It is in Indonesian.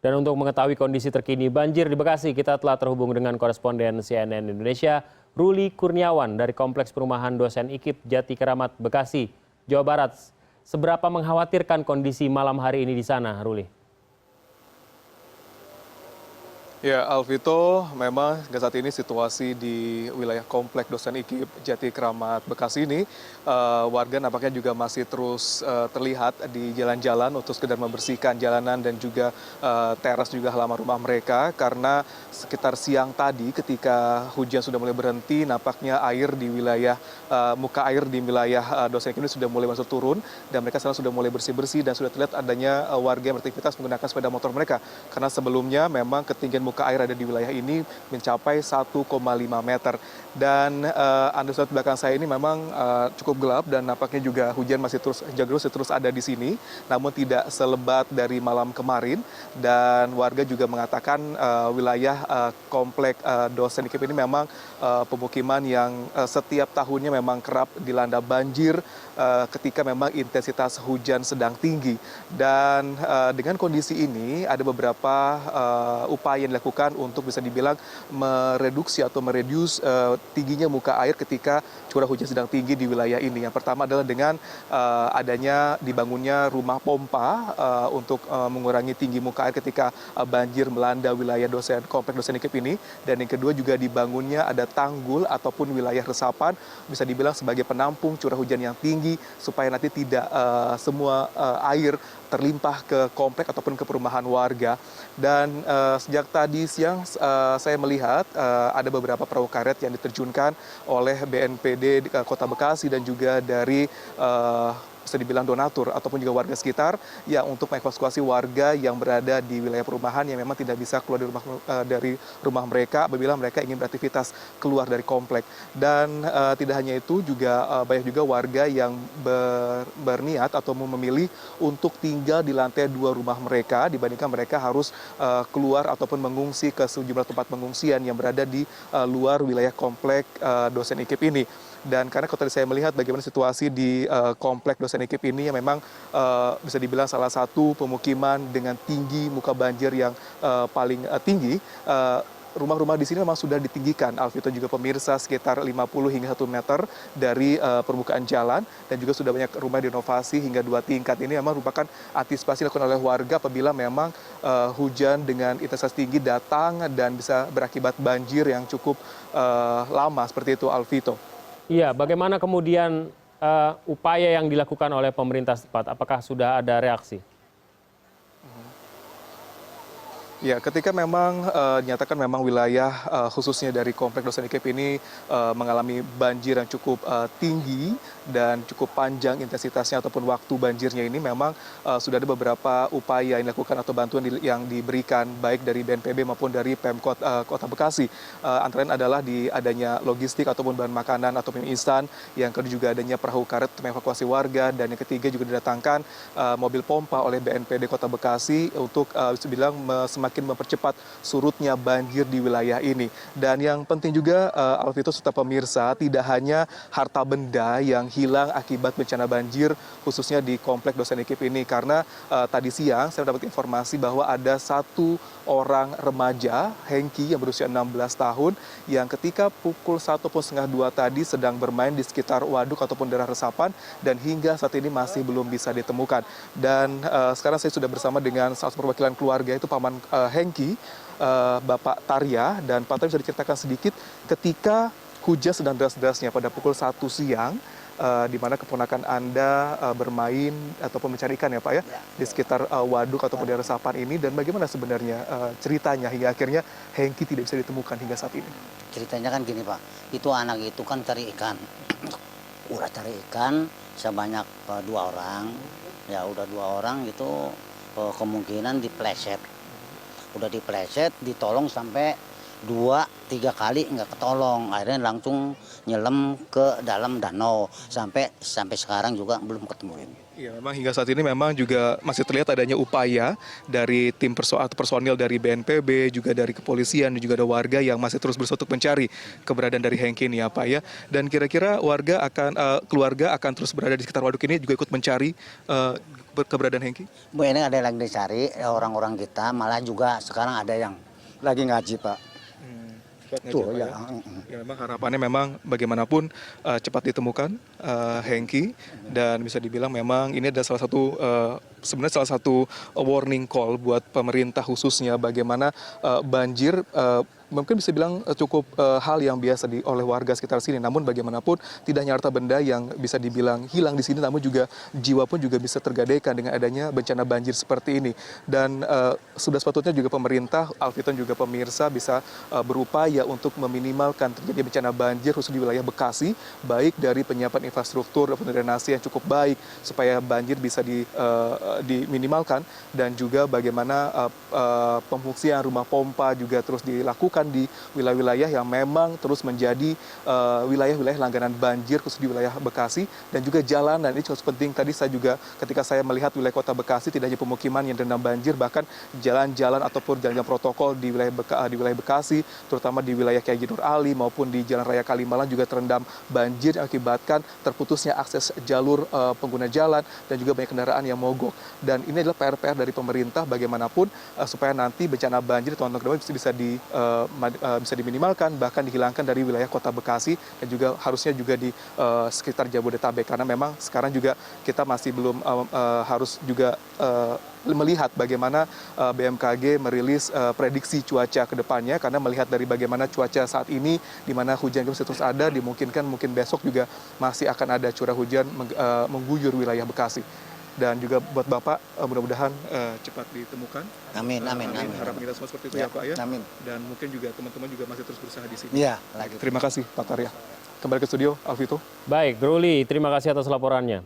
Dan untuk mengetahui kondisi terkini banjir di Bekasi, kita telah terhubung dengan koresponden CNN Indonesia, Ruli Kurniawan dari Kompleks Perumahan Dosen IKIP Jati Keramat, Bekasi, Jawa Barat. Seberapa mengkhawatirkan kondisi malam hari ini di sana, Ruli? Ya, Alvito, memang saat ini situasi di wilayah Kompleks Dosen IKIP Jati Keramat Bekasi ini, warga nampaknya juga masih terus terlihat di jalan-jalan untuk sekedar membersihkan jalanan dan juga teras juga halaman rumah mereka, karena sekitar siang tadi ketika hujan sudah mulai berhenti, nampaknya air di wilayah muka air di wilayah Dosen IKIP ini sudah mulai masuk turun, dan mereka sekarang sudah mulai bersih-bersih dan sudah terlihat adanya warga yang beraktivitas menggunakan sepeda motor mereka, karena sebelumnya memang ketinggian muka air ada di wilayah ini mencapai 1,5 meter. Dan Anda lihat belakang saya ini memang cukup gelap dan nampaknya juga hujan masih terus ada di sini, namun tidak selebat dari malam kemarin. Dan warga juga mengatakan wilayah Komplek Dosen IKIP ini memang pemukiman yang setiap tahunnya memang kerap dilanda banjir ketika memang intensitas hujan sedang tinggi. Dan dengan kondisi ini ada beberapa upaya yang dilakukan untuk bisa dibilang mereduksi atau mereduce tingginya muka air ketika curah hujan sedang tinggi di wilayah ini. Yang pertama adalah dengan adanya dibangunnya rumah pompa untuk mengurangi tinggi muka air ketika banjir melanda wilayah Kompleks Dosen IKIP ini. Dan yang kedua juga dibangunnya ada tanggul ataupun wilayah resapan, bisa dibilang sebagai penampung curah hujan yang tinggi, supaya nanti tidak semua air terlimpah ke komplek ataupun ke perumahan warga. Dan sejak tadi siang saya melihat ada beberapa perahu karet yang diterjunkan oleh BNPD Kota Bekasi dan juga dari bisa dibilang donatur ataupun juga warga sekitar, yang untuk mengevakuasi warga yang berada di wilayah perumahan yang memang tidak bisa keluar dari rumah mereka apabila mereka ingin beraktivitas keluar dari komplek. Dan tidak hanya itu, juga banyak juga warga yang berniat atau memilih untuk tinggal di lantai 2 rumah mereka dibandingkan mereka harus keluar ataupun mengungsi ke sejumlah tempat pengungsian yang berada di luar wilayah Komplek Dosen IKIP ini. Dan karena kalau tadi saya melihat bagaimana situasi di Komplek Dosen IKIP ini, yang memang bisa dibilang salah satu pemukiman dengan tinggi muka banjir yang paling tinggi, rumah-rumah di sini memang sudah ditinggikan, Alvito juga pemirsa, sekitar 50 hingga 1 meter dari permukaan jalan, dan juga sudah banyak rumah direnovasi hingga 2 tingkat. Ini memang merupakan antisipasi dilakukan oleh warga apabila memang hujan dengan intensitas tinggi datang dan bisa berakibat banjir yang cukup lama seperti itu, Alvito. Iya, bagaimana kemudian upaya yang dilakukan oleh pemerintah setempat? Apakah sudah ada reaksi? Ya, ketika memang dinyatakan memang wilayah khususnya dari Komplek Dosen IKIP ini mengalami banjir yang cukup tinggi dan cukup panjang intensitasnya ataupun waktu banjirnya ini, memang sudah ada beberapa upaya yang dilakukan atau bantuan yang diberikan baik dari BNPB maupun dari Pemkot Kota Bekasi. Antara lain adalah adanya logistik ataupun bahan makanan ataupun instan, yang kedua juga adanya perahu karet untuk mengevakuasi warga, dan yang ketiga juga didatangkan mobil pompa oleh BNPD Kota Bekasi untuk semakin mempercepat surutnya banjir di wilayah ini. Dan yang penting juga, Alvito serta pemirsa, tidak hanya harta benda yang hilang akibat bencana banjir khususnya di Komplek Dosen IKIP ini, karena tadi siang saya mendapat informasi bahwa ada satu orang remaja, Hengki, yang berusia 16 tahun, yang ketika pukul 1:30 tadi sedang bermain di sekitar waduk ataupun daerah resapan, dan hingga saat ini masih belum bisa ditemukan. Dan sekarang saya sudah bersama dengan salah satu perwakilan keluarga, itu Paman Hengki, Bapak Tarya. Dan Pak Tarya, bisa diceritakan sedikit ketika hujan sedang deras-derasnya pada pukul 1 siang, di mana keponakan Anda bermain ataupun mencari ikan, ya Pak ya, di sekitar waduk ataupun daerah resapan ini, dan bagaimana sebenarnya ceritanya hingga akhirnya Hengki tidak bisa ditemukan hingga saat ini? Ceritanya kan gini Pak, itu anak itu kan cari ikan, udah cari ikan sebanyak 2 orang, ya udah 2 orang itu kemungkinan dipleset. Udah dipleset, ditolong sampai 2-3 kali nggak ketolong, akhirnya langsung nyelam ke dalam danau, sampai sekarang juga belum ketemu. Ya, memang hingga saat ini memang juga masih terlihat adanya upaya dari tim atau personil dari BNPB, juga dari kepolisian, dan juga ada warga yang masih terus berusaha untuk mencari keberadaan dari Hengki ini ya Pak ya. Dan kira-kira keluarga akan terus berada di sekitar waduk ini juga ikut mencari keberadaan Hengki? Bu, ini ada yang lagi dicari orang-orang kita, malah juga sekarang ada yang lagi ngaji Pak. Tuh ya. Ya, memang harapannya memang bagaimanapun cepat ditemukan Hengki, dan bisa dibilang memang ini adalah sebenarnya salah satu warning call buat pemerintah, khususnya bagaimana banjir mungkin bisa bilang cukup hal yang biasa oleh warga sekitar sini. Namun bagaimanapun tidak hanya harta benda yang bisa dibilang hilang di sini, namun juga jiwa pun juga bisa tergadaikan dengan adanya bencana banjir seperti ini. Dan sudah sepatutnya juga pemerintah, Alfiton juga pemirsa bisa berupaya untuk meminimalkan terjadi bencana banjir khusus di wilayah Bekasi, baik dari penyiapan infrastruktur ataupun drainase yang cukup baik supaya banjir bisa diminimalkan, dan juga bagaimana pemfungsian rumah pompa juga terus dilakukan di wilayah-wilayah yang memang terus menjadi wilayah-wilayah langganan banjir khusus di wilayah Bekasi. Dan juga jalanan ini cukup penting. Tadi saya juga ketika saya melihat wilayah kota Bekasi tidak hanya pemukiman yang terendam banjir, bahkan jalan-jalan ataupun jalan-jalan protokol di wilayah Bekasi, terutama di wilayah Kiai Nur Ali maupun di Jalan Raya Kalimalang juga terendam banjir yang akibatkan terputusnya akses jalur pengguna jalan dan juga banyak kendaraan yang mogok. Dan ini adalah PR-PR dari pemerintah bagaimanapun supaya nanti bencana banjir tahun depan bisa diminimalkan, bahkan dihilangkan dari wilayah kota Bekasi dan juga harusnya juga di sekitar Jabodetabek, karena memang sekarang juga kita masih belum harus juga melihat bagaimana BMKG merilis prediksi cuaca ke depannya, karena melihat dari bagaimana cuaca saat ini di mana hujan masih terus ada, dimungkinkan mungkin besok juga masih akan ada curah hujan mengguyur wilayah Bekasi. Dan juga buat Bapak mudah-mudahan cepat ditemukan. Amin. Harapan kita semua seperti itu ya Pak ya. Amin. Dan mungkin juga teman-teman juga masih terus berusaha di sini. Iya, lagi. Terima kasih Pak Karya. Kembali ke studio, Alvito. Baik, Ruli, terima kasih atas laporannya.